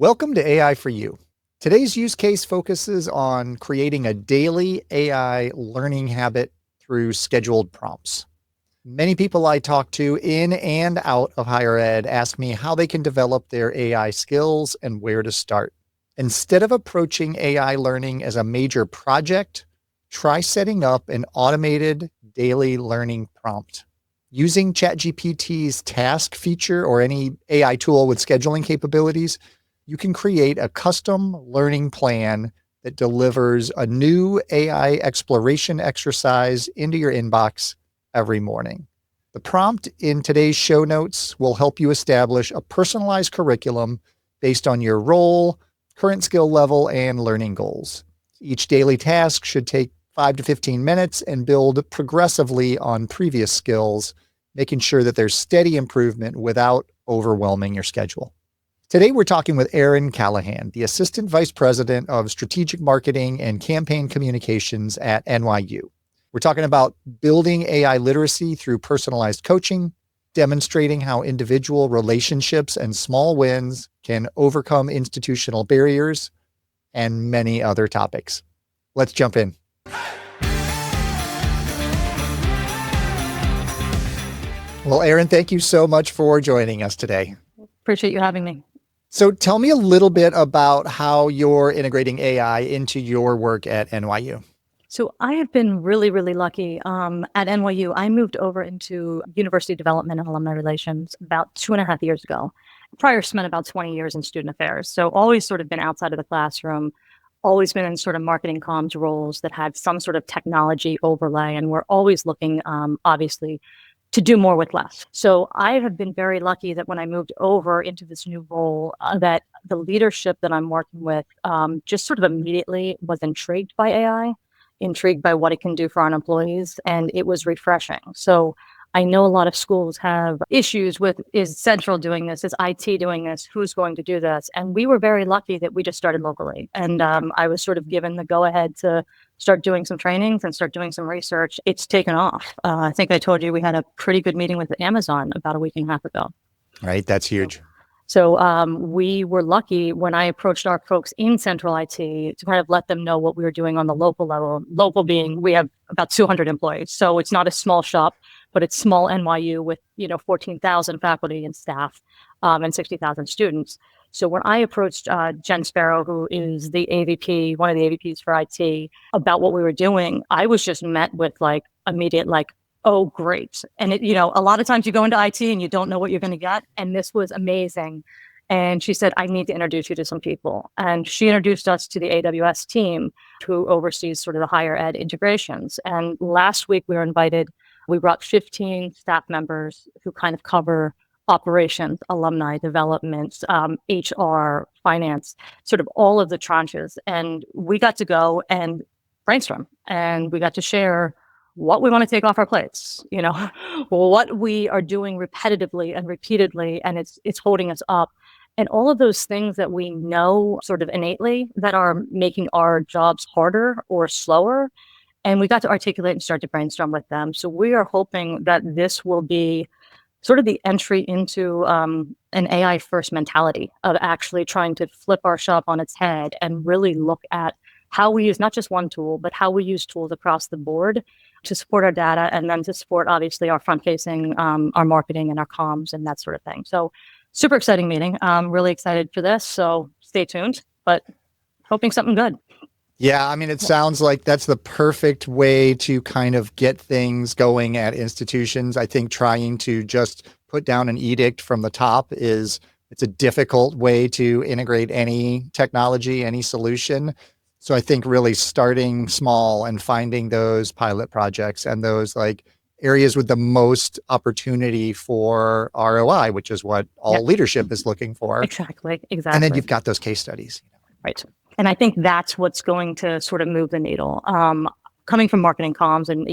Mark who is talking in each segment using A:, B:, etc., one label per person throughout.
A: Welcome to AI for You. Today's use case focuses on creating a daily AI learning habit through scheduled prompts. Many people I talk to in and out of higher ed ask me how they can develop their AI skills and where to start. Instead of approaching AI learning as a major project, try setting up an automated daily learning prompt. Using ChatGPT's task feature or any AI tool with scheduling capabilities, you can create a custom learning plan that delivers a new AI exploration exercise into your inbox every morning. The prompt in today's show notes will help you establish a personalized curriculum based on your role, current skill level, and learning goals. Each daily task should take 5 to 15 minutes and build progressively on previous skills, making sure that there's steady improvement without overwhelming your schedule. Today, we're talking with Erin Callihan, the Assistant Vice President of Strategic Marketing and Campaign Communications at NYU. We're talking about building AI literacy through personalized coaching, demonstrating how individual relationships and small wins can overcome institutional barriers, and many other topics. Let's jump in. Well, Erin, thank you so much for joining us today.
B: Appreciate you having me.
A: So tell me a little bit about how you're integrating AI into your work at NYU.
B: So I have been really, really lucky. At NYU, I moved over into university development and alumni relations about 2.5 years ago. Prior, spent about 20 years in student affairs. So always sort of been outside of the classroom, always been in sort of marketing comms roles that had some sort of technology overlay. And we're always looking, obviously, to do more with less. So I have been very lucky that when I moved over into this new role, that the leadership that I'm working with just sort of immediately was intrigued by AI, intrigued by what it can do for our employees, and it was refreshing. So I know a lot of schools have issues with, is Central doing this? Is IT doing this? Who's going to do this? And we were very lucky that we just started locally. And I was sort of given the go-ahead to start doing some trainings and start doing some research. It's taken off. I think I told you we had a pretty good meeting with Amazon about a week and a half ago.
A: Right, that's huge.
B: So we were lucky when I approached our folks in Central IT to kind of let them know what we were doing on the local level. Local being, we have about 200 employees. So it's not a small shop, but it's small NYU with, 14,000 faculty and staff and 60,000 students. So when I approached Jen Sparrow, who is the AVP, one of the AVPs for IT, about what we were doing, I was just met with immediate oh, great. And a lot of times you go into IT and you don't know what you're going to get. And this was amazing. And she said, I need to introduce you to some people. And she introduced us to the AWS team who oversees sort of the higher ed integrations. And last week we were invited, we brought 15 staff members who kind of cover operations, alumni development, HR, finance, sort of all of the tranches. And we got to go and brainstorm, and we got to share what we want to take off our plates, what we are doing repetitively and repeatedly, and it's holding us up. And all of those things that we know sort of innately that are making our jobs harder or slower. And we got to articulate and start to brainstorm with them. So we are hoping that this will be sort of the entry into an AI first mentality of actually trying to flip our shop on its head and really look at how we use not just one tool, but how we use tools across the board to support our data and then to support, obviously, our front-facing, our marketing and our comms and that sort of thing. So super exciting meeting. I'm really excited for this. So stay tuned, but hoping something good.
A: Yeah, I mean, it sounds like that's the perfect way to kind of get things going at institutions. I think trying to just put down an edict from the top it's a difficult way to integrate any technology, any solution. So I think really starting small and finding those pilot projects and those areas with the most opportunity for ROI, which is what all leadership is looking for.
B: Exactly.
A: And then you've got those case studies.
B: Right. And I think that's what's going to sort of move the needle. Coming from marketing comms, and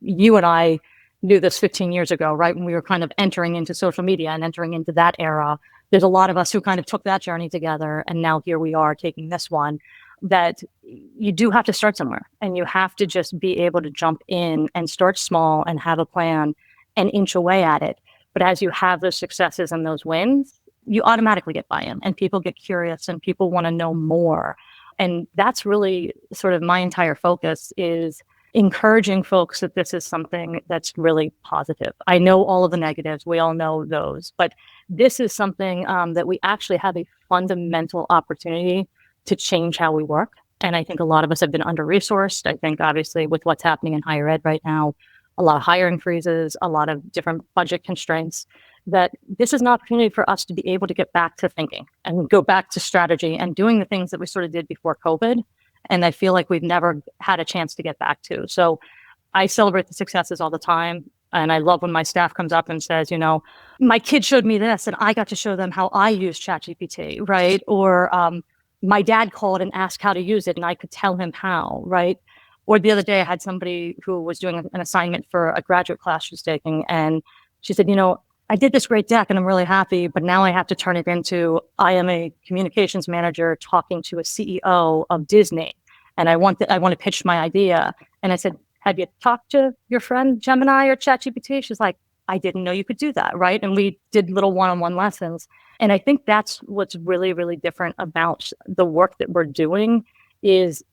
B: you and I knew this 15 years ago, right? When we were kind of entering into social media and entering into that era, there's a lot of us who kind of took that journey together. And now here we are taking this one, that you do have to start somewhere, and you have to just be able to jump in and start small and have a plan and inch away at it. But as you have those successes and those wins, you automatically get buy-in and people get curious and people want to know more. And that's really sort of my entire focus, is encouraging folks that this is something that's really positive. I know all of the negatives. We all know those. But this is something that we actually have a fundamental opportunity to change how we work. And I think a lot of us have been under-resourced. I think, obviously, with what's happening in higher ed right now, a lot of hiring freezes, a lot of different budget constraints, that this is an opportunity for us to be able to get back to thinking and go back to strategy and doing the things that we sort of did before COVID. And I feel like we've never had a chance to get back to. So I celebrate the successes all the time. And I love when my staff comes up and says, my kid showed me this and I got to show them how I use ChatGPT, right? Or my dad called and asked how to use it and I could tell him how, right? Or the other day I had somebody who was doing an assignment for a graduate class she was taking. And she said, I did this great deck and I'm really happy, but now I have to turn it into, I am a communications manager talking to a CEO of Disney. And I want to pitch my idea. And I said, have you talked to your friend Gemini or ChatGPT? She's like, I didn't know you could do that, right? And we did little one-on-one lessons. And I think that's what's really, really different about the work that we're doing, is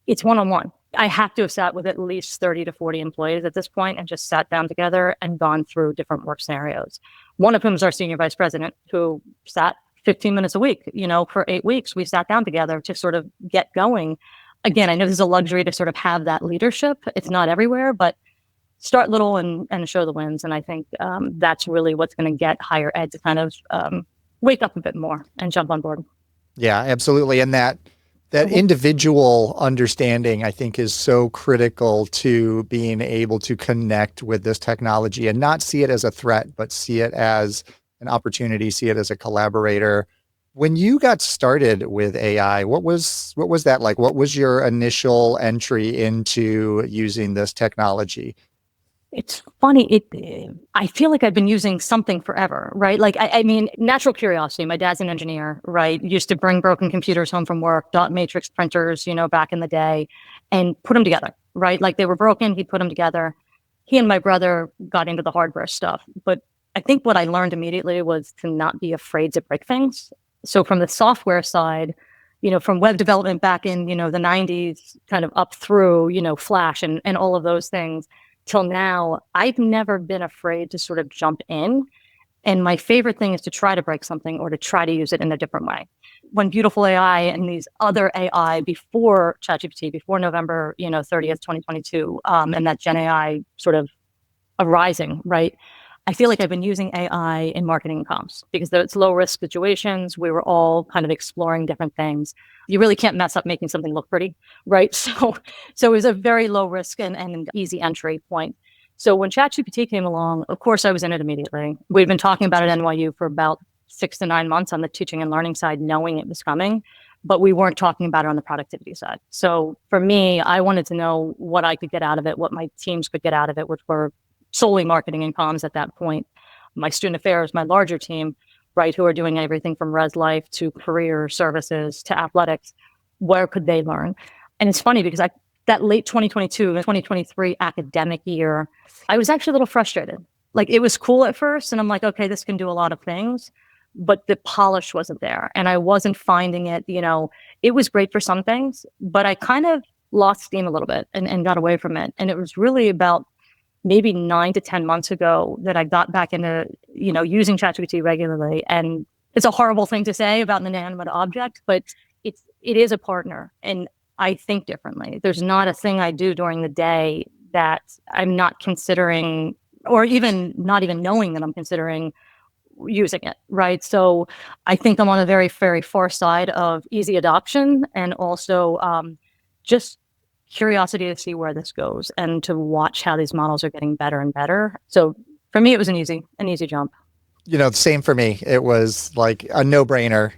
B: it's one-on-one. I have to have sat with at least 30 to 40 employees at this point and just sat down together and gone through different work scenarios. One of whom is our senior vice president, who sat 15 minutes a week, for 8 weeks. We sat down together to sort of get going. Again, I know there's a luxury to sort of have that leadership. It's not everywhere, but start little and show the wins. And I think that's really what's going to get higher ed to kind of wake up a bit more and jump on board.
A: Yeah, absolutely. And that individual understanding, I think, is so critical to being able to connect with this technology and not see it as a threat, but see it as an opportunity, see it as a collaborator. When you got started with AI, what was that like? What was your initial entry into using this technology?
B: It's funny. I feel like I've been using something forever, right? Like, I mean, natural curiosity. My dad's an engineer, right? Used to bring broken computers home from work, dot matrix printers, back in the day, and put them together, right? Like, they were broken, he'd put them together. He and my brother got into the hardware stuff. But I think what I learned immediately was to not be afraid to break things. So from the software side, from web development back in, the 90s, kind of up through, Flash and all of those things, till now, I've never been afraid to sort of jump in. And my favorite thing is to try to break something or to try to use it in a different way. When Beautiful AI and these other AI before ChatGPT, before November, 30th, 2022, and that Gen AI sort of arising, right? I feel like I've been using AI in marketing and comms because it's low risk situations. We were all kind of exploring different things. You really can't mess up making something look pretty, right? So it was a very low risk and easy entry point. So when ChatGPT came along, of course, I was in it immediately. We'd been talking about it at NYU for about 6 to 9 months on the teaching and learning side, knowing it was coming, but we weren't talking about it on the productivity side. So for me, I wanted to know what I could get out of it, what my teams could get out of it, which were solely marketing and comms at that point. My student affairs, my larger team, right, who are doing everything from res life to career services to athletics, where could they learn? And it's funny because that late 2022 and 2023 academic year, I was actually a little frustrated. Like, it was cool at first, and I'm like, okay, this can do a lot of things, but the polish wasn't there. And I wasn't finding it, it was great for some things, but I kind of lost steam a little bit and got away from it. And it was really about maybe 9 to 10 months ago that I got back into, using ChatGPT regularly. And it's a horrible thing to say about an inanimate object, but it is a partner. And I think differently. There's not a thing I do during the day that I'm not considering, or even not even knowing that I'm considering using it, right? So I think I'm on a very, very far side of easy adoption and also just curiosity to see where this goes and to watch how these models are getting better and better. So for me, it was an easy jump.
A: Same for me. It was like a no-brainer.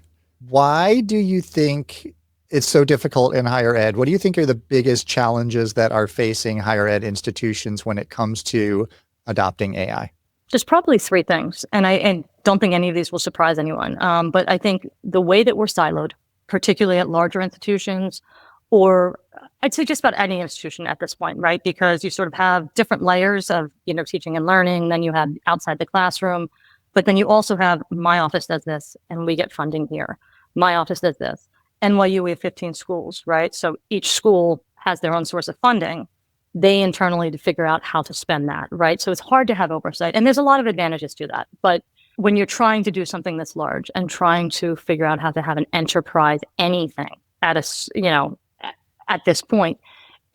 A: Why do you think it's so difficult in higher ed? What do you think are the biggest challenges that are facing higher ed institutions when it comes to adopting AI?
B: There's probably 3 things, and I don't think any of these will surprise anyone. But I think the way that we're siloed, particularly at larger institutions, or I'd say just about any institution at this point, right? Because you sort of have different layers of, teaching and learning. Then you have outside the classroom. But then you also have my office does this and we get funding here. My office does this. NYU, we have 15 schools, right? So each school has their own source of funding. They internally to figure out how to spend that, right? So it's hard to have oversight. And there's a lot of advantages to that. But when you're trying to do something that's large and trying to figure out how to have an enterprise anything at at this point,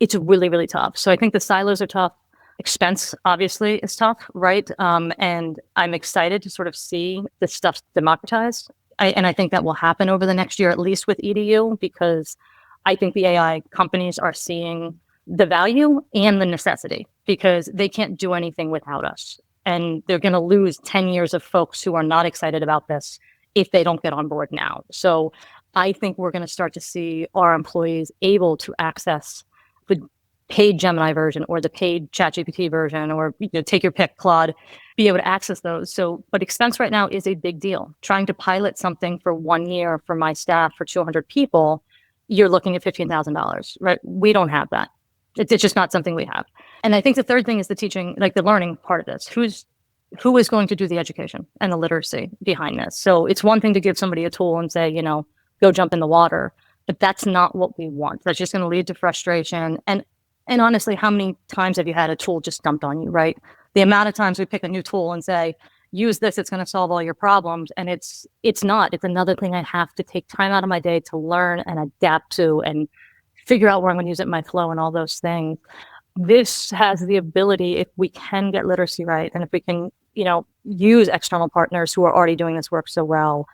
B: it's really, really tough. So I think the silos are tough. Expense obviously is tough, right? And I'm excited to sort of see this stuff democratized. And I think that will happen over the next year, at least with EDU, because I think the AI companies are seeing the value and the necessity because they can't do anything without us. And they're going to lose 10 years of folks who are not excited about this if they don't get on board now. So I think we're going to start to see our employees able to access the paid Gemini version or the paid ChatGPT version, or take your pick, Claude, be able to access those. So, but expense right now is a big deal. Trying to pilot something for 1 year for my staff for 200 people, you're looking at $15,000, right? We don't have that. It's just not something we have. And I think the third thing is the teaching, like the learning part of this. Who is going to do the education and the literacy behind this? So it's one thing to give somebody a tool and say, go jump in the water, but that's not what we want. That's just going to lead to frustration. And honestly, how many times have you had a tool just dumped on you, right? The amount of times we pick a new tool and say, use this, it's going to solve all your problems. And it's not. It's another thing I have to take time out of my day to learn and adapt to and figure out where I'm going to use it in my flow and all those things. This has the ability, if we can get literacy right, and if we can, use external partners who are already doing this work so well,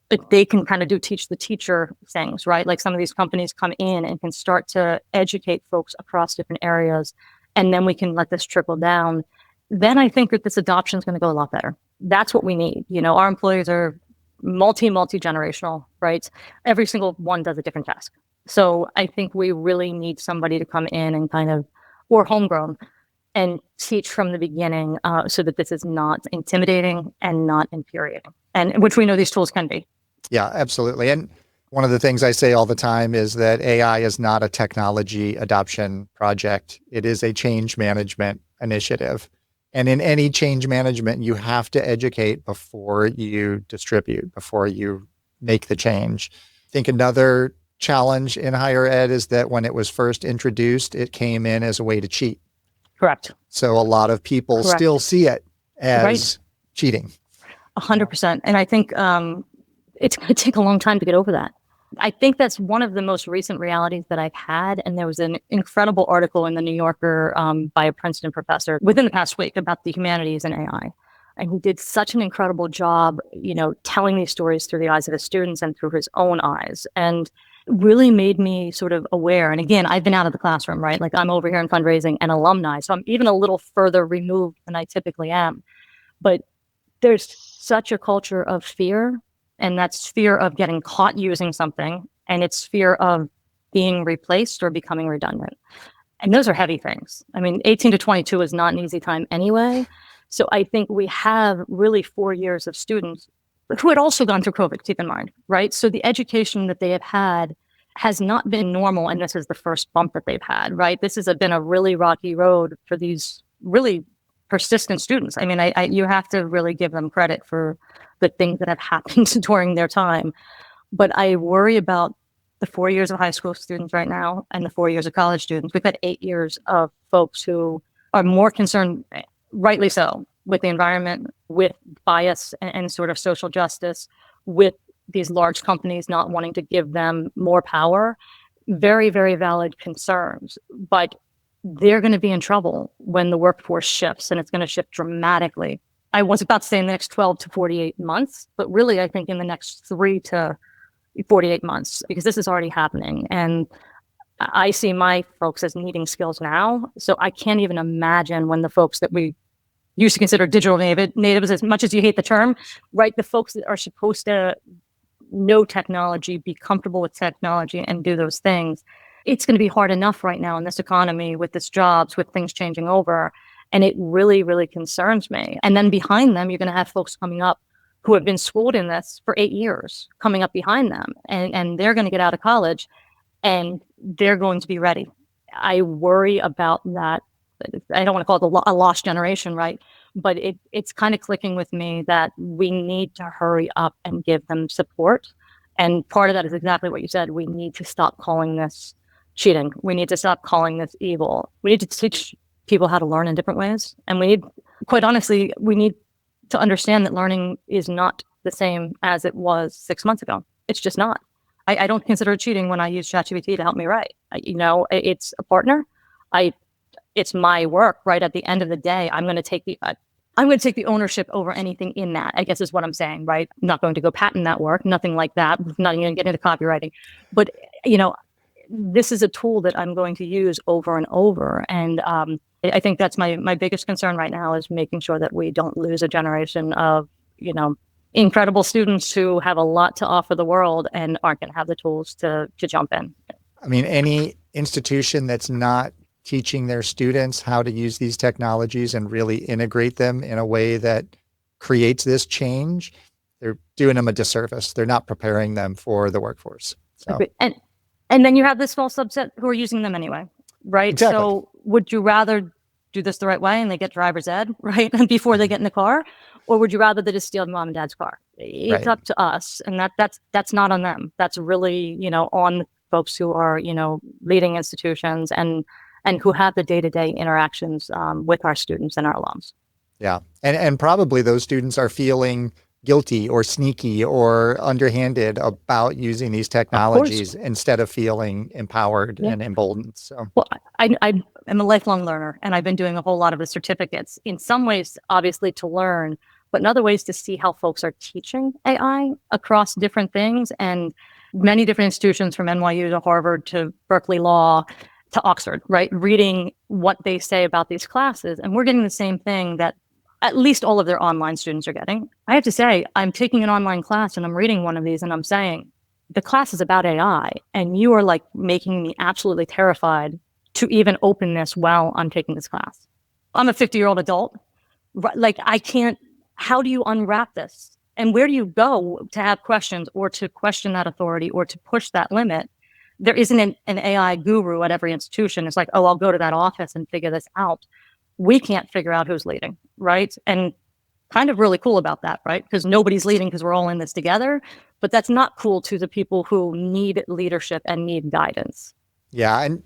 B: but they can kind of teach the teacher things, right? Like some of these companies come in and can start to educate folks across different areas, and then we can let this trickle down. Then I think that this adoption is going to go a lot better. That's what we need. Our employees are multi-generational, right? Every single one does a different task. So I think we really need somebody to come in and or homegrown, and teach from the beginning so that this is not intimidating and not infuriating, and which we know these tools can be.
A: Yeah, absolutely. And one of the things I say all the time is that AI is not a technology adoption project. It is a change management initiative. And in any change management, you have to educate before you distribute, before you make the change. I think another challenge in higher ed is that when it was first introduced, it came in as a way to cheat.
B: Correct.
A: So a lot of people still see it as cheating.
B: 100%. And I think it's going to take a long time to get over that. I think that's one of the most recent realities that I've had. And there was an incredible article in the New Yorker by a Princeton professor within the past week about the humanities and AI. And he did such an incredible job, telling these stories through the eyes of his students and through his own eyes. And really made me sort of aware. And again, I've been out of the classroom, right? Like I'm over here in fundraising and alumni. So I'm even a little further removed than I typically am. But there's such a culture of fear, and that's fear of getting caught using something. And it's fear of being replaced or becoming redundant. And those are heavy things. I mean, 18 to 22 is not an easy time anyway. So I think we have really 4 years of students who had also gone through COVID, keep in mind, right? So the education that they have had has not been normal, and this is the first bump that they've had, right? This has been a really rocky road for these really persistent students. I mean, you have to really give them credit for the things that have happened during their time. But I worry about the 4 years of high school students right now and the 4 years of college students. We've had 8 years of folks who are more concerned, rightly so, with the environment, with bias and sort of social justice, with these large companies not wanting to give them more power. Very, very valid concerns, but they're going to be in trouble when the workforce shifts, and it's going to shift dramatically. I was about to say in the next 12 to 48 months, but really I think in the next 3 to 48 months, because this is already happening. And I see my folks as needing skills now. So I can't even imagine when the folks that we used to consider digital natives, as much as you hate the term, right? The folks that are supposed to know technology, be comfortable with technology and do those things. It's going to be hard enough right now in this economy with this jobs, with things changing over. And it really, really concerns me. And then behind them, you're going to have folks coming up who have been schooled in this for 8 years coming up behind them. And they're going to get out of college and they're going to be ready. I worry about that. I don't want to call it a lost generation, right? but it's kind of clicking with me that we need to hurry up and give them support. And part of that is exactly what you said. We need to stop calling this cheating. We need to stop calling this evil. We need to teach people how to learn in different ways. And quite honestly, we need to understand that learning is not the same as it was 6 months ago. It's just not. I don't consider it cheating when I use ChatGPT to help me write. It's a partner. It's my work, right? At the end of the day, I'm going to take the ownership over anything in that, I guess is what I'm saying, right? I'm not going to go patent that work, nothing like that. Not even going to get into copywriting. But, this is a tool that I'm going to use over and over. And I think that's my biggest concern right now, is making sure that we don't lose a generation of, incredible students who have a lot to offer the world and aren't going to have the tools to jump in.
A: I mean, any institution that's not teaching their students how to use these technologies and really integrate them in a way that creates this change, they're doing them a disservice. They're not preparing them for the workforce. So.
B: And then you have this small subset who are using them anyway, right?
A: Exactly.
B: So would you rather do this the right way and they get driver's ed, right? And before they get in the car, or would you rather they just steal mom and dad's car? It's up to us. And that's not on them. That's really, on folks who are, leading institutions and who have the day-to-day interactions with our students and our alums.
A: Yeah. And probably those students are feeling guilty or sneaky or underhanded about using these technologies instead of feeling empowered and emboldened. So,
B: well, I am a lifelong learner, and I've been doing a whole lot of the certificates, in some ways, obviously, to learn, but in other ways to see how folks are teaching AI across different things, and many different institutions, from NYU to Harvard to Berkeley Law to Oxford, right? Reading what they say about these classes. And we're getting the same thing that at least all of their online students are getting. I have to say, I'm taking an online class and I'm reading one of these and I'm saying, the class is about AI, and you are like making me absolutely terrified to even open this while I'm taking this class. I'm a 50-year-old adult. Like, I can't, how do you unwrap this? And where do you go to have questions or to question that authority or to push that limit? There isn't an AI guru at every institution. It's like, oh, I'll go to that office and figure this out. We can't figure out who's leading, right? And kind of really cool about that, right? Because nobody's leading because we're all in this together. But that's not cool to the people who need leadership and need guidance.
A: Yeah. And,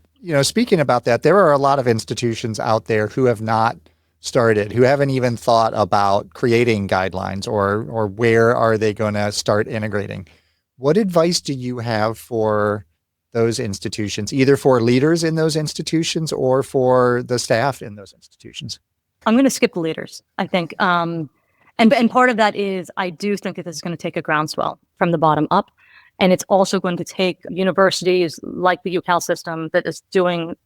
A: speaking about that, there are a lot of institutions out there who have not started, who haven't even thought about creating guidelines or where are they going to start integrating. What advice do you have for those institutions, either for leaders in those institutions or for the staff in those institutions?
B: I'm going to skip the leaders, I think. And part of that is, I do think that this is going to take a groundswell from the bottom up. And it's also going to take universities like the UCal system that is doing,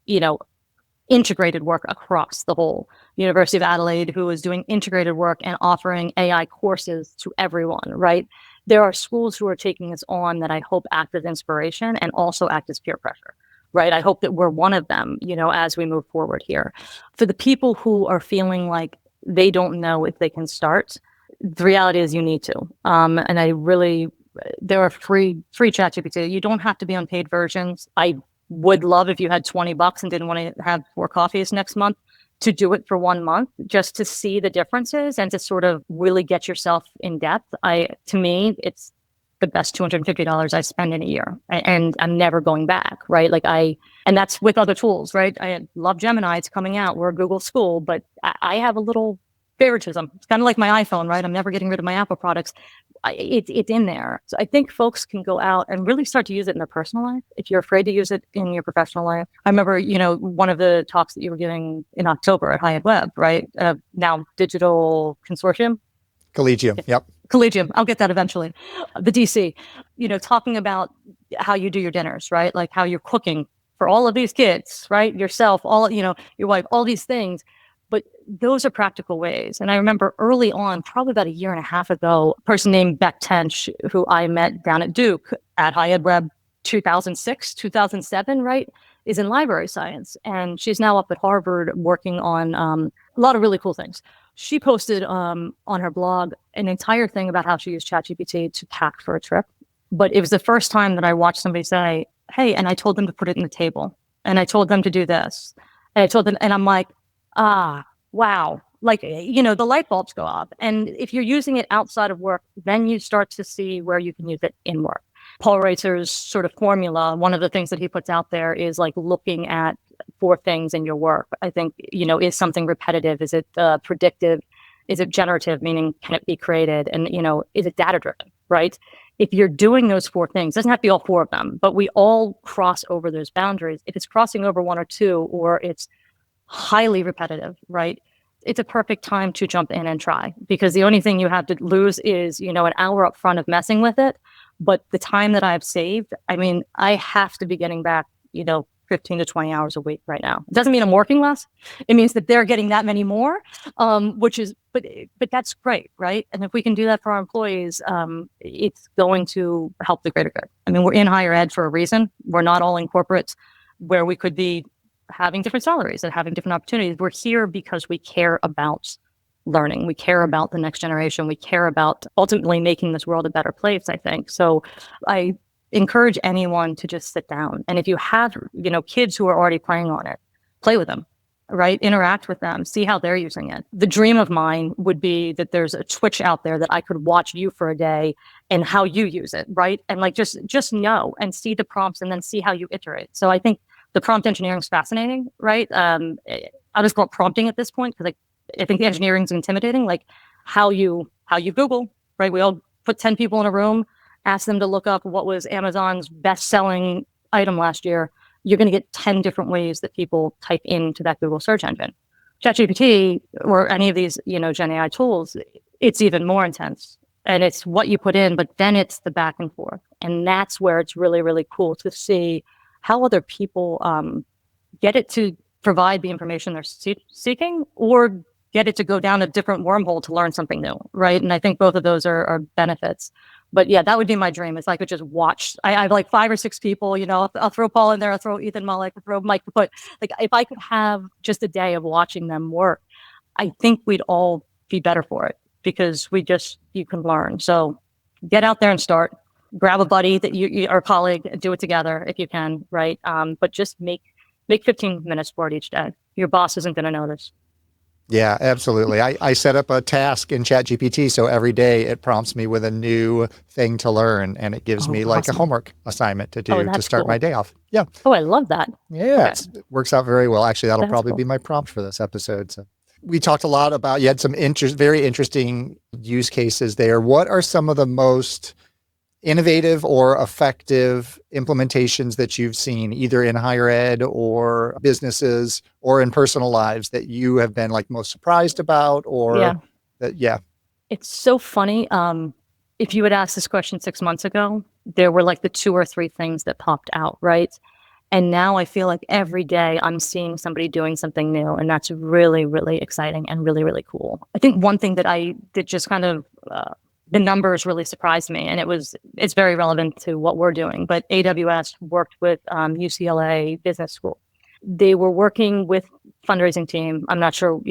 B: integrated work across the whole. University of Adelaide, who is doing integrated work and offering AI courses to everyone, right? There are schools who are taking this on that I hope act as inspiration and also act as peer pressure, right? I hope that we're one of them, as we move forward here. For the people who are feeling like they don't know if they can start, the reality is you need to. And there are free ChatGPT. You don't have to be on paid versions. I would love if you had $20 and didn't want to have 4 coffees next month, to do it for 1 month, just to see the differences and to sort of really get yourself in depth. To me, it's the best $250 I spend in a year, and I'm never going back, right? And that's with other tools, right? I love Gemini. It's coming out. We're a Google school, but I have a little favoritism. It's kind of like my iPhone, right? I'm never getting rid of my Apple products. It's in there. So I think folks can go out and really start to use it in their personal life. If you're afraid to use it in your professional life. I remember, one of the talks that you were giving in October at Hyatt Web, right? Now Digital Consortium.
A: Collegium. Yep.
B: Collegium. I'll get that eventually. The DC, talking about how you do your dinners, right? Like how you're cooking for all of these kids, right? Yourself, your wife, all these things. But those are practical ways. And I remember early on, probably about 1.5 years ago, a person named Beck Tench, who I met down at Duke at Hyatt Web 2006, 2007, right, is in library science. And she's now up at Harvard working on a lot of really cool things. She posted on her blog an entire thing about how she used ChatGPT to pack for a trip. But it was the first time that I watched somebody say, hey, and I told them to put it in the table. And I told them to do this. And I told them, and I'm like, wow, like, the light bulbs go off. And if you're using it outside of work, then you start to see where you can use it in work. Paul Reitzer's sort of formula, one of the things that he puts out there is like looking at 4 things in your work. I think, is something repetitive? Is it predictive? Is it generative, meaning can it be created? And, is it data driven, right? If you're doing those 4 things, it doesn't have to be all 4 of them, but we all cross over those boundaries. If it's crossing over 1 or 2, or it's highly repetitive, right? It's a perfect time to jump in and try, because the only thing you have to lose is, an hour up front of messing with it. But the time that I've saved, I mean, I have to be getting back, 15 to 20 hours a week right now. It doesn't mean I'm working less. It means that they're getting that many more, which is, but that's great, right? And if we can do that for our employees, it's going to help the greater good. I mean, we're in higher ed for a reason. We're not all in corporates where we could be having different salaries and having different opportunities. We're here because we care about learning. We care about the next generation. We care about ultimately making this world a better place, I think. So I encourage anyone to just sit down. And if you have, kids who are already playing on it, play with them, right? Interact with them, see how they're using it. The dream of mine would be that there's a Twitch out there that I could watch you for a day and how you use it, right? And like, just know and see the prompts and then see how you iterate. So I think the prompt engineering is fascinating, right? I'll just call it prompting at this point, because I think the engineering is intimidating, like how you Google, right? We all put 10 people in a room, ask them to look up what was Amazon's best-selling item last year. You're going to get 10 different ways that people type into that Google search engine. ChatGPT or any of these, Gen AI tools, it's even more intense. And it's what you put in, but then it's the back and forth. And that's where it's really, really cool to see how other people get it to provide the information they're seeking, or get it to go down a different wormhole to learn something new, right? And I think both of those are benefits. But yeah, that would be my dream. Is I could just watch. I have like 5 or 6 people, I'll throw Paul in there, I'll throw Ethan Mullick, I'll throw Mike, but like if I could have just a day of watching them work, I think we'd all be better for it, because you can learn. So get out there and start. Grab a buddy that you or a colleague and do it together if you can, right? But just make 15 minutes for it each day. Your boss isn't going to notice.
A: Yeah, absolutely. I set up a task in ChatGPT, so every day it prompts me with a new thing to learn, and it gives me like a homework assignment to do to start my day off. Yeah.
B: Oh, I love that.
A: Yeah, it works out very well. Actually, that'll probably be my prompt for this episode. So we talked a lot about, you had some very interesting use cases there. What are some of the most innovative or effective implementations that you've seen, either in higher ed or businesses or in personal lives, that you have been like most surprised about, or
B: It's so funny. If you had asked this question 6 months ago, there were like the 2 or 3 things that popped out, right? And now I feel like every day I'm seeing somebody doing something new, and that's really, really exciting and really, really cool. I think one thing that I did just kind of the numbers really surprised me, and it's very relevant to what we're doing. But AWS worked with UCLA Business School. They were working with fundraising team. I'm not sure,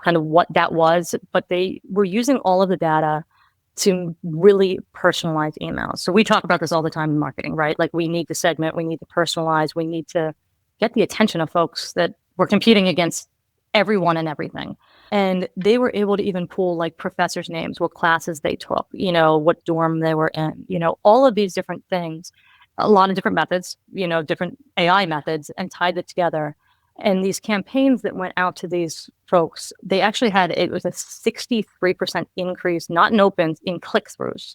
B: kind of what that was, but they were using all of the data to really personalize emails. So we talk about this all the time in marketing, right? Like, we need to segment, we need to personalize, we need to get the attention of folks that we're competing against everyone and everything. And they were able to even pull like professors' names, what classes they took, what dorm they were in, all of these different things, a lot of different methods, different AI methods, and tied it together. And these campaigns that went out to these folks, they actually it was a 63% increase, not in opens, in click-throughs.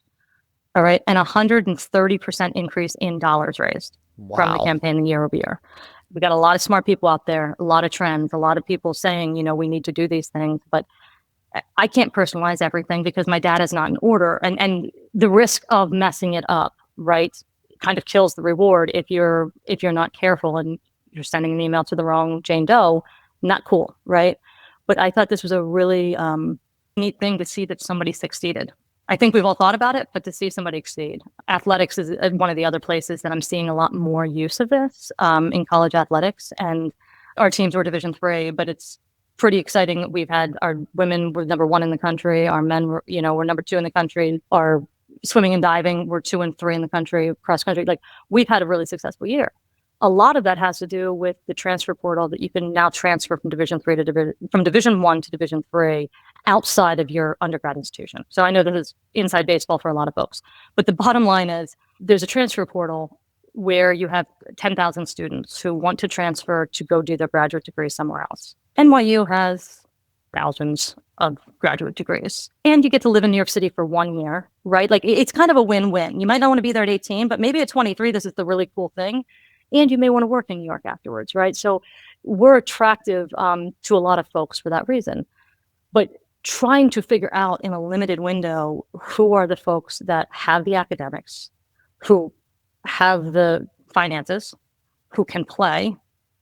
B: All right. And 130% increase in dollars raised from the campaign year over year. We got a lot of smart people out there, a lot of trends, a lot of people saying, we need to do these things, but I can't personalize everything because my data is not in order. And the risk of messing it up, right, kind of kills the reward if you're not careful and you're sending an email to the wrong Jane Doe. Not cool, right? But I thought this was a really neat thing to see that somebody succeeded. I think we've all thought about it, but to see somebody exceed. Athletics is one of the other places that I'm seeing a lot more use of this in college athletics. And our teams were Division III, but it's pretty exciting. We've had our women were number 1 in the country. Our men were, we're number 2 in the country. Our swimming and diving were 2 and 3 in the country, cross country. Like, we've had a really successful year. A lot of that has to do with the transfer portal that you can now transfer from from Division 1 to Division 3 outside of your undergrad institution. So I know this is inside baseball for a lot of folks, but the bottom line is there's a transfer portal where you have 10,000 students who want to transfer to go do their graduate degree somewhere else. NYU has thousands of graduate degrees, and you get to live in New York City for 1 year, right? Like it's kind of a win-win. You might not want to be there at 18, but maybe at 23, this is the really cool thing. And you may want to work in New York afterwards, right? So we're attractive to a lot of folks for that reason. But trying to figure out in a limited window who are the folks that have the academics, who have the finances, who can play,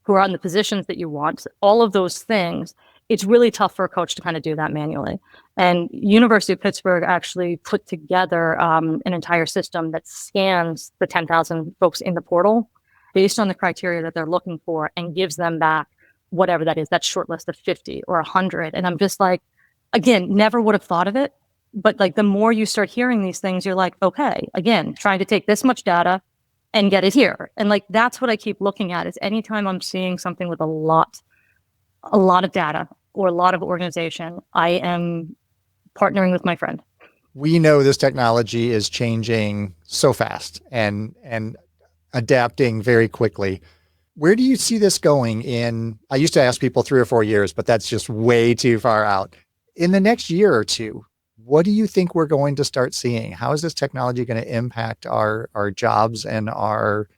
B: who are in the positions that you want, all of those things, it's really tough for a coach to kind of do that manually. And University of Pittsburgh actually put together an entire system that scans the 10,000 folks in the portal based on the criteria that they're looking for and gives them back whatever that is, that short list of 50 or 100. And I'm just like, again, never would have thought of it. But like the more you start hearing these things, you're like, okay, again, trying to take this much data and get it here. And like, that's what I keep looking at is anytime I'm seeing something with a lot of data or a lot of organization, I am partnering with my friend.
A: We know this technology is changing so fast and adapting very quickly. Where do you see this going in? I used to ask people 3 or 4 years, but that's just way too far out. In the next year or two, what do you think we're going to start seeing? How is this technology going to impact our jobs and our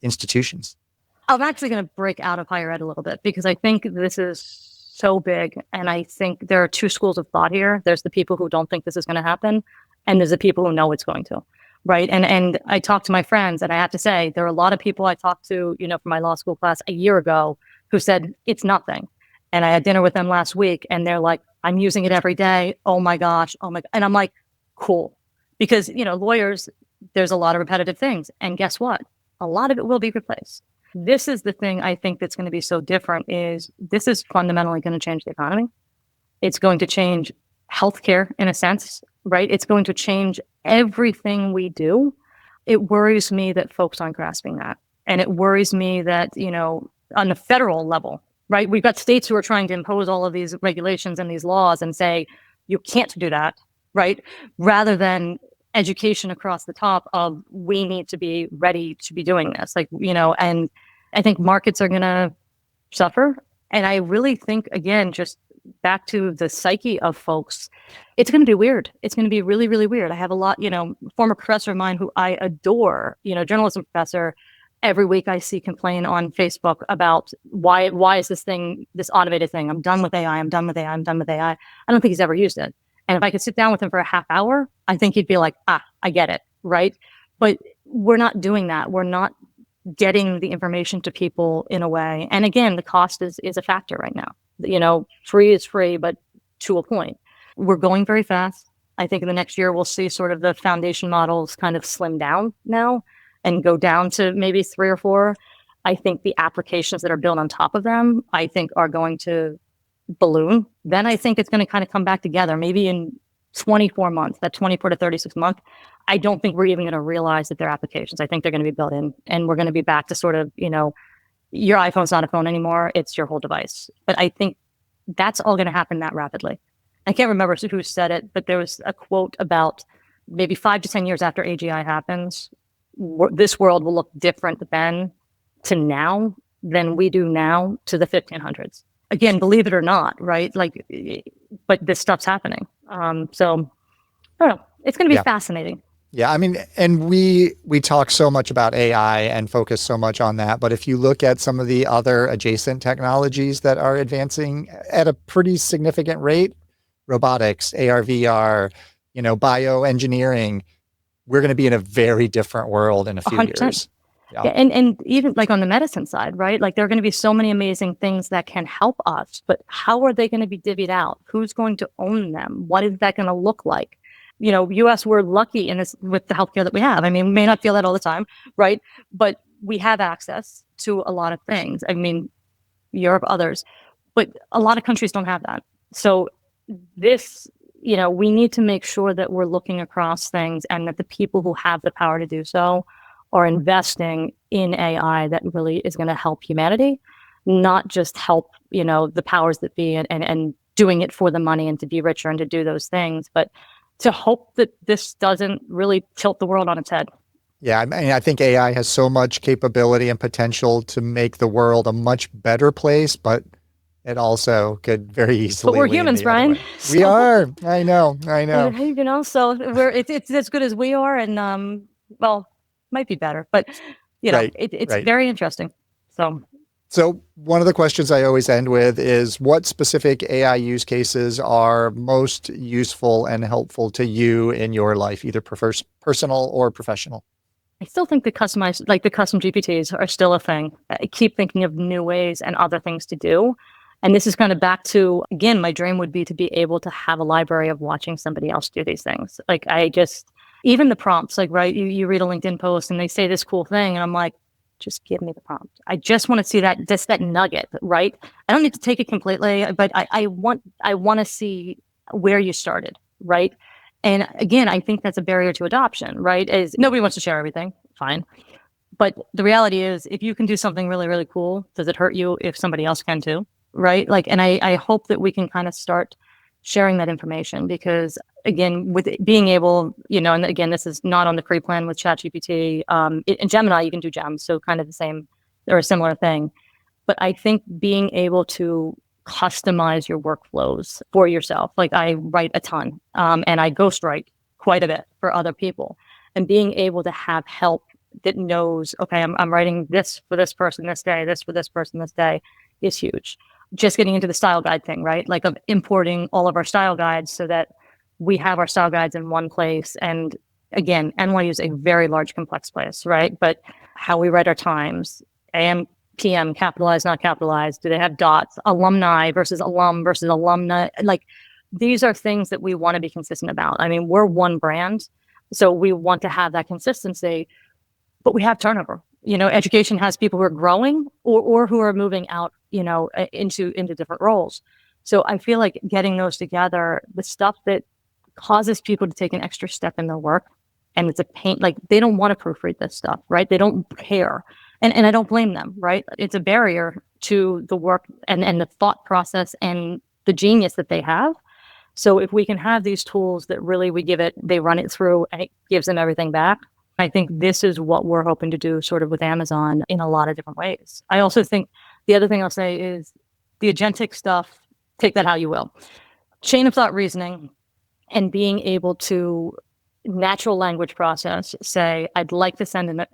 A: institutions?
B: I'm actually going to break out of higher ed a little bit because I think this is so big. And I think there are two schools of thought here. There's the people who don't think this is going to happen, and there's the people who know it's going to. Right. And I talked to my friends, and I have to say, there are a lot of people I talked to, from my law school class a year ago who said it's nothing. And I had dinner with them last week, and they're like, I'm using it every day. Oh my gosh. Oh my. And I'm like, cool. Because, lawyers, there's a lot of repetitive things. And guess what? A lot of it will be replaced. This is the thing I think that's going to be so different is this is fundamentally going to change the economy. It's going to change healthcare in a sense, right? It's going to change everything we do. It worries me that folks aren't grasping that. And it worries me that, on the federal level, right? We've got states who are trying to impose all of these regulations and these laws and say, you can't do that, right? Rather than education across the top of we need to be ready to be doing this. And I think markets are going to suffer. And I really think, again, just back to the psyche of folks, it's going to be weird. It's going to be really, really weird. I have a lot, former professor of mine who I adore, journalism professor. Every week I see complain on Facebook about why is this automated thing? I'm done with AI. I'm done with AI. I'm done with AI. I don't think he's ever used it. And if I could sit down with him for a half hour, I think he'd be like, I get it. Right. But we're not doing that. We're not getting the information to people in a way. And again, the cost is a factor right now. Free is free, but to a point. We're going very fast. I think in the next year, we'll see sort of the foundation models kind of slim down now and go down to maybe 3 or 4. I think the applications that are built on top of them, I think are going to balloon. Then I think it's going to kind of come back together, maybe in 24 months, that 24 to 36 month. I don't think we're even going to realize that they're applications. I think they're going to be built in, and we're going to be back to sort of, your iPhone's not a phone anymore. It's your whole device. But I think that's all going to happen that rapidly. I can't remember who said it, but there was a quote about maybe 5 to 10 years after AGI happens, this world will look different then to now than we do now to the 1500s. Again, believe it or not, right? But this stuff's happening. So I don't know. It's going to be fascinating.
A: Yeah, I mean, and we talk so much about AI and focus so much on that, but if you look at some of the other adjacent technologies that are advancing at a pretty significant rate, robotics, AR, VR, bioengineering, we're going to be in a very different world in a few
B: 100%.
A: years.
B: Yeah. And even like on the medicine side, right? Like there are going to be so many amazing things that can help us, but how are they going to be divvied out? Who's going to own them? What is that going to look like? US, we're lucky in this with the healthcare that we have. I mean, we may not feel that all the time, right? But we have access to a lot of things. I mean, Europe, others, but a lot of countries don't have that. So this, we need to make sure that we're looking across things and that the people who have the power to do so are investing in AI that really is going to help humanity, not just help, the powers that be and doing it for the money and to be richer and to do those things, but to hope that this doesn't really tilt the world on its head.
A: Yeah, I mean, I think AI has so much capability and potential to make the world a much better place, but it also could very
B: But
A: easily
B: we're
A: lean
B: humans,
A: the other
B: Brian.
A: way. We
B: So,
A: are. I know. I know.
B: so it's as good as we are, and well, might be better, but
A: Right.
B: it's
A: Right.
B: very interesting. So
A: So, one of the questions I always end with is what specific AI use cases are most useful and helpful to you in your life, either personal or professional?
B: I still think the custom GPTs are still a thing. I keep thinking of new ways and other things to do. And this is kind of back to, again, my dream would be to be able to have a library of watching somebody else do these things. Like even the prompts, like, right, you read a LinkedIn post and they say this cool thing. And I'm like, just give me the prompt. I just want to see that nugget, right? I don't need to take it completely, but I want to see where you started, right? And again, I think that's a barrier to adoption, right? Is nobody wants to share everything. Fine. But the reality is, if you can do something really, really cool, does it hurt you if somebody else can too? Right. Like, and I hope that we can kind of start sharing that information because, again, with being able, and again, this is not on the free plan with ChatGPT. In Gemini, you can do gems. So kind of the same or a similar thing. But I think being able to customize your workflows for yourself, like I write a ton and I ghostwrite quite a bit for other people, and being able to have help that knows, okay, I'm writing this for this person this day, this for this person this day is huge. Just getting into the style guide thing, right? Like of importing all of our style guides so that we have our style guides in one place. And again, NYU is a very large, complex place, right? But how we write our times, AM, PM, capitalized, not capitalized, do they have dots, alumni versus alum versus alumna? Like these are things that we want to be consistent about. I mean, we're one brand, so we want to have that consistency, but we have turnover. Education has people who are growing or who are moving out, into different roles. So I feel like getting those together, the stuff that causes people to take an extra step in their work, and it's a pain, like they don't want to proofread this stuff, right? They don't care. And I don't blame them, right? It's a barrier to the work and the thought process and the genius that they have. So if we can have these tools that really they run it through and it gives them everything back, I think this is what we're hoping to do sort of with Amazon in a lot of different ways. I also think the other thing I'll say is the agentic stuff, take that how you will. Chain of thought reasoning and being able to natural language process, say, I'd like to send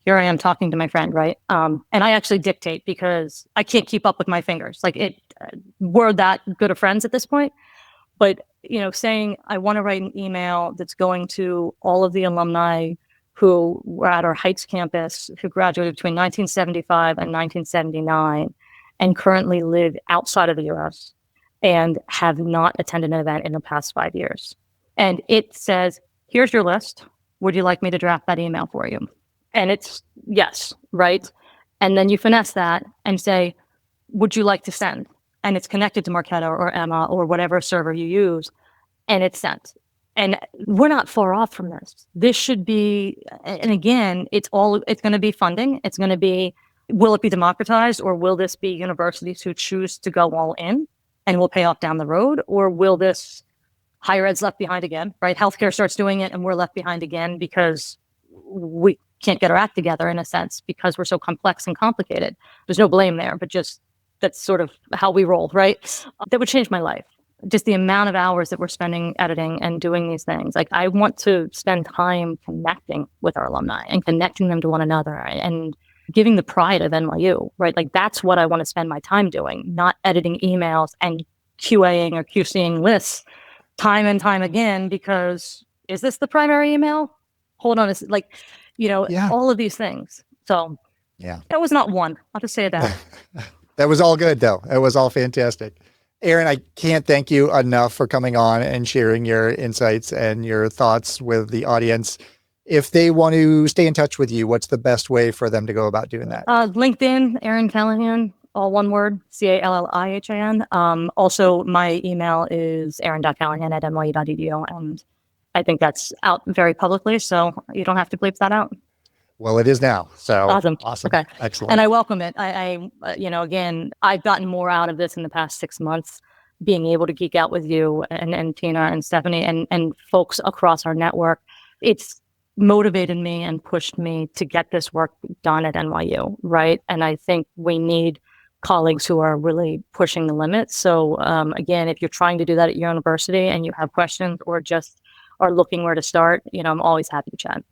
B: here I am talking to my friend, right? And I actually dictate because I can't keep up with my fingers. Like we're that good of friends at this point. But, saying I want to write an email that's going to all of the alumni who were at our Heights campus, who graduated between 1975 and 1979 and currently live outside of the US and have not attended an event in the past 5 years. And it says, here's your list. Would you like me to draft that email for you? And it's yes, right? And then you finesse that and say, would you like to send? And it's connected to Marketo or Emma or whatever server you use, and it's sent. And we're not far off from this. This should be, and again, it's going to be funding. It's going to be, will it be democratized, or will this be universities who choose to go all in and will pay off down the road? Or will this higher ed's left behind again, right? Healthcare starts doing it and we're left behind again because we can't get our act together in a sense because we're so complex and complicated. There's no blame there, but just that's sort of how we roll, right? That would change my life. Just the amount of hours that we're spending editing and doing these things. Like I want to spend time connecting with our alumni and connecting them to one another and giving the pride of NYU, right? Like that's what I want to spend my time doing, not editing emails and QAing or QCing lists time and time again, because is this the primary email? Hold on,
A: Yeah.
B: all of these things. So
A: Yeah.
B: that was not one. I'll just say that.
A: That was all good, though. It was all fantastic. Erin, I can't thank you enough for coming on and sharing your insights and your thoughts with the audience. If they want to stay in touch with you, what's the best way for them to go about doing that?
B: LinkedIn, Erin Callihan, all one word, Callihan. Also, my email is erin.callihan@nyu.edu. And I think that's out very publicly, so you don't have to bleep that out.
A: Well, it is now. So
B: Awesome.
A: awesome.
B: Okay.
A: Excellent.
B: And I welcome it. Again, I've gotten more out of this in the past 6 months, being able to geek out with you and Tina and Stephanie and folks across our network. It's motivated me and pushed me to get this work done at NYU, right? And I think we need colleagues who are really pushing the limits. So again, if you're trying to do that at your university and you have questions or just are looking where to start, I'm always happy to chat.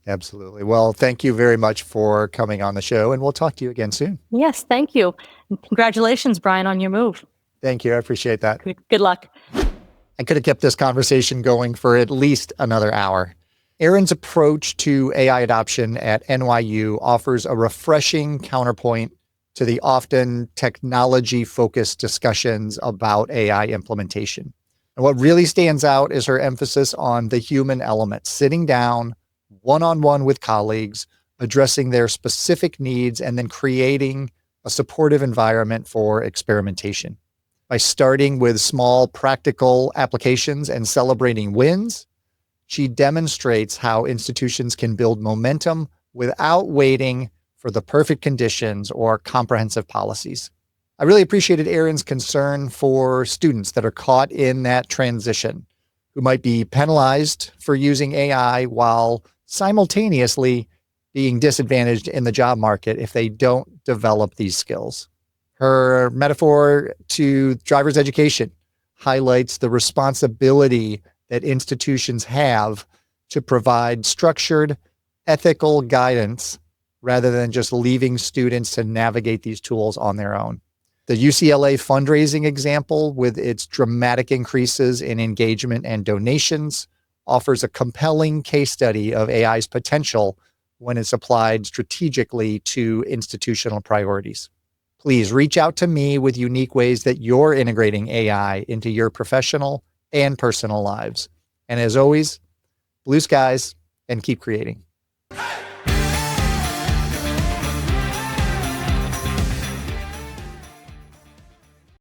A: Absolutely. Well, thank you very much for coming on the show, and we'll talk to you again soon.
B: Yes, thank you. And congratulations, Brian, on your move.
A: Thank you. I appreciate that.
B: Good luck.
A: I could have kept this conversation going for at least another hour. Erin's approach to AI adoption at NYU offers a refreshing counterpoint to the often technology-focused discussions about AI implementation. And what really stands out is her emphasis on the human element, sitting down one-on-one with colleagues, addressing their specific needs, and then creating a supportive environment for experimentation. By starting with small practical applications and celebrating wins, she demonstrates how institutions can build momentum without waiting for the perfect conditions or comprehensive policies. I really appreciated Erin's concern for students that are caught in that transition, who might be penalized for using AI while simultaneously being disadvantaged in the job market if they don't develop these skills. Her metaphor to driver's education highlights the responsibility that institutions have to provide structured, ethical guidance rather than just leaving students to navigate these tools on their own. The UCLA fundraising example, with its dramatic increases in engagement and donations, offers a compelling case study of AI's potential when it's applied strategically to institutional priorities. Please reach out to me with unique ways that you're integrating AI into your professional and personal lives. And as always, blue skies and keep creating.